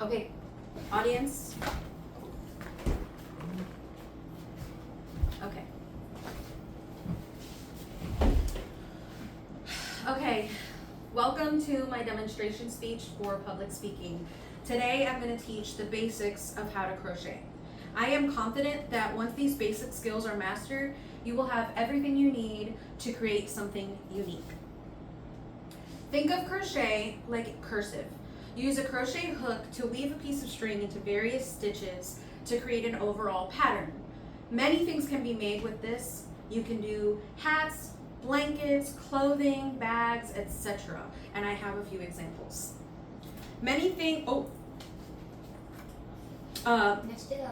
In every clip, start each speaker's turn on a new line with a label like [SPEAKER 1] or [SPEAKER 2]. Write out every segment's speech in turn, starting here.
[SPEAKER 1] Okay, audience. Okay. Okay, welcome to my demonstration speech for public speaking. Today I'm going to teach the basics of how to crochet. I am confident that once these basic skills are mastered, you will have everything you need to create something unique. Think of crochet like cursive. Use a crochet hook to weave a piece of string into various stitches to create an overall pattern. Many things can be made with this. You can do hats, blankets, clothing, bags, etc. And I have a few examples. I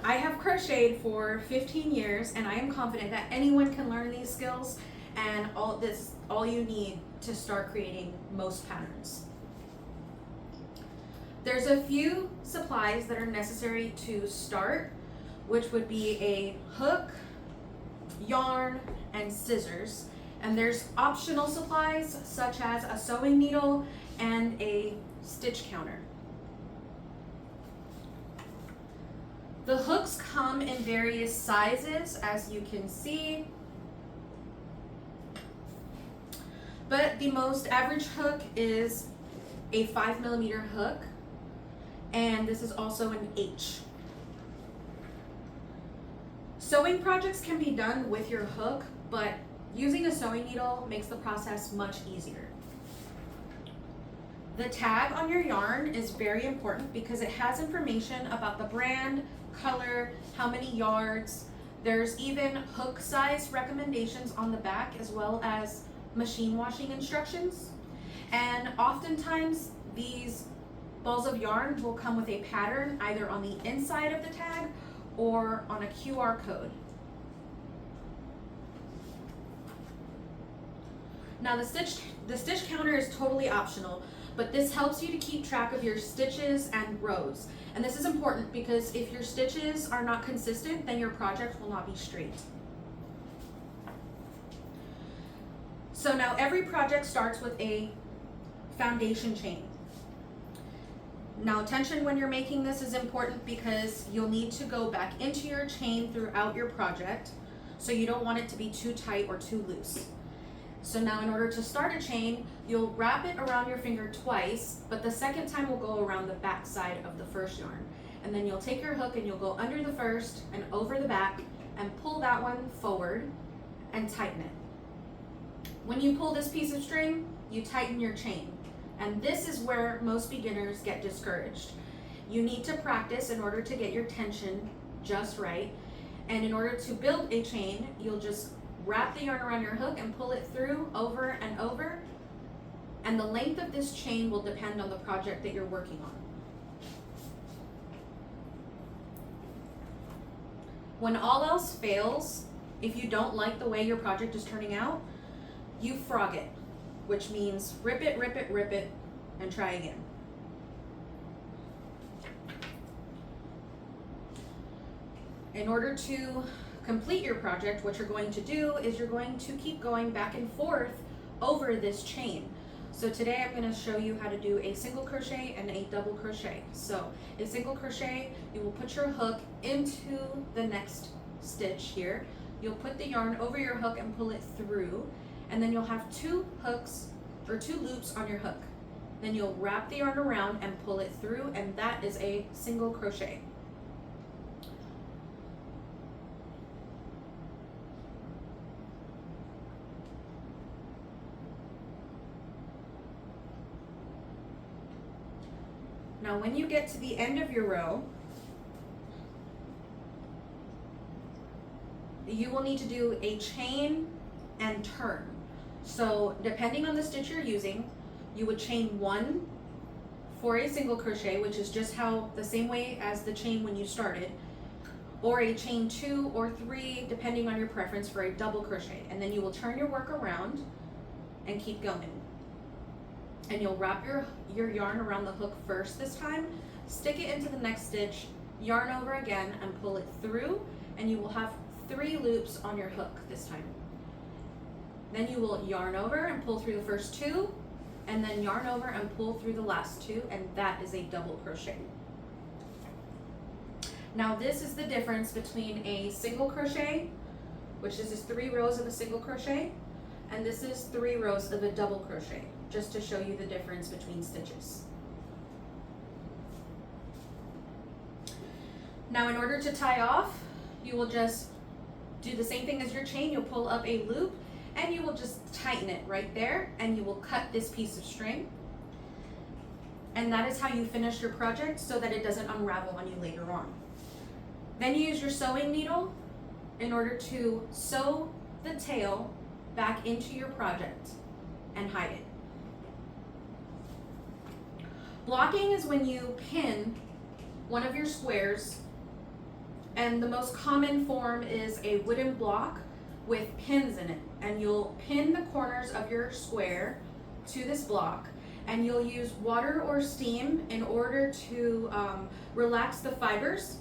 [SPEAKER 1] have crocheted for 15 years and I am confident that anyone can learn these skills, and all you need to start creating most patterns. There's a few supplies that are necessary to start, which would be a hook, yarn, and scissors. And there's optional supplies such as a sewing needle and a stitch counter. The hooks come in various sizes, as you can see. But the most average hook is a 5mm hook, and this is also an H. Sewing projects can be done with your hook, but using a sewing needle makes the process much easier. The tag on your yarn is very important because it has information about the brand, color, how many yards. There's even hook size recommendations on the back, as well as machine washing instructions. And oftentimes these balls of yarn will come with a pattern either on the inside of the tag or on a QR code. Now the stitch counter is totally optional, but this helps you to keep track of your stitches and rows. And this is important because if your stitches are not consistent, then your project will not be straight. So now every project starts with a foundation chain. Now attention when you're making this is important because you'll need to go back into your chain throughout your project, so you don't want it to be too tight or too loose. So now in order to start a chain, you'll wrap it around your finger twice, but the second time will go around the back side of the first yarn. And then you'll take your hook and you'll go under the first and over the back and pull that one forward and tighten it. When you pull this piece of string, you tighten your chain. And this is where most beginners get discouraged. You need to practice in order to get your tension just right. And in order to build a chain, you'll just wrap the yarn around your hook and pull it through over and over. And the length of this chain will depend on the project that you're working on. When all else fails, if you don't like the way your project is turning out, you frog it, which means rip it, rip it, rip it, and try again. In order to complete your project, what you're going to do is you're going to keep going back and forth over this chain. So today I'm going to show you how to do a single crochet and a double crochet. So a single crochet, you will put your hook into the next stitch here. You'll put the yarn over your hook and pull it through, and then you'll have two hooks or two loops on your hook. Then you'll wrap the yarn around and pull it through, and that is a single crochet. Now when you get to the end of your row, you will need to do a chain and turn. So depending on the stitch you're using, you would chain one for a single crochet, which is just the same way as the chain when you started, or a chain 2 or 3, depending on your preference, for a double crochet. And then you will turn your work around and keep going. And you'll wrap your yarn around the hook first this time, stick it into the next stitch, yarn over again and pull it through, and you will have 3 loops on your hook this time. Then you will yarn over and pull through the first 2, and then yarn over and pull through the last 2, and that is a double crochet. Now this is the difference between a single crochet, which is 3 rows of a single crochet, and this is 3 rows of a double crochet, just to show you the difference between stitches. Now in order to tie off, you will just do the same thing as your chain. You'll pull up a loop and you will just tighten it right there, and you will cut this piece of string. And that is how you finish your project so that it doesn't unravel on you later on. Then you use your sewing needle in order to sew the tail back into your project and hide it. Blocking is when you pin one of your squares, and the most common form is a wooden block with pins in it, and you'll pin the corners of your square to this block, and you'll use water or steam in order to relax the fibers,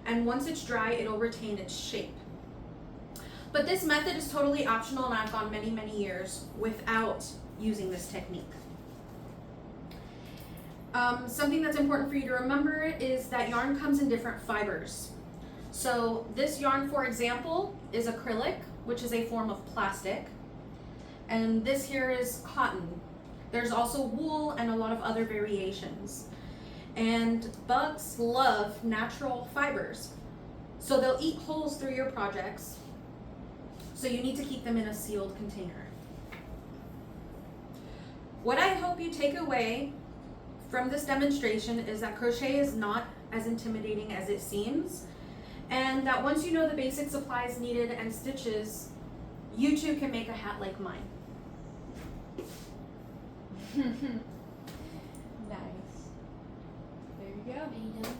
[SPEAKER 1] and once it's dry it'll retain its shape. But this method is totally optional, and I've gone many years without using this technique. Something that's important for you to remember is that yarn comes in different fibers. So this yarn, for example, is acrylic, which is a form of plastic, and this here is cotton. There's also wool and a lot of other variations. And bugs love natural fibers, so they'll eat holes through your projects, so you need to keep them in a sealed container. What I hope you take away from this demonstration is that crochet is not as intimidating as it seems, and that once you know the basic supplies needed and stitches, you too can make a hat like mine.
[SPEAKER 2] Nice. There you go.
[SPEAKER 3] Are you done?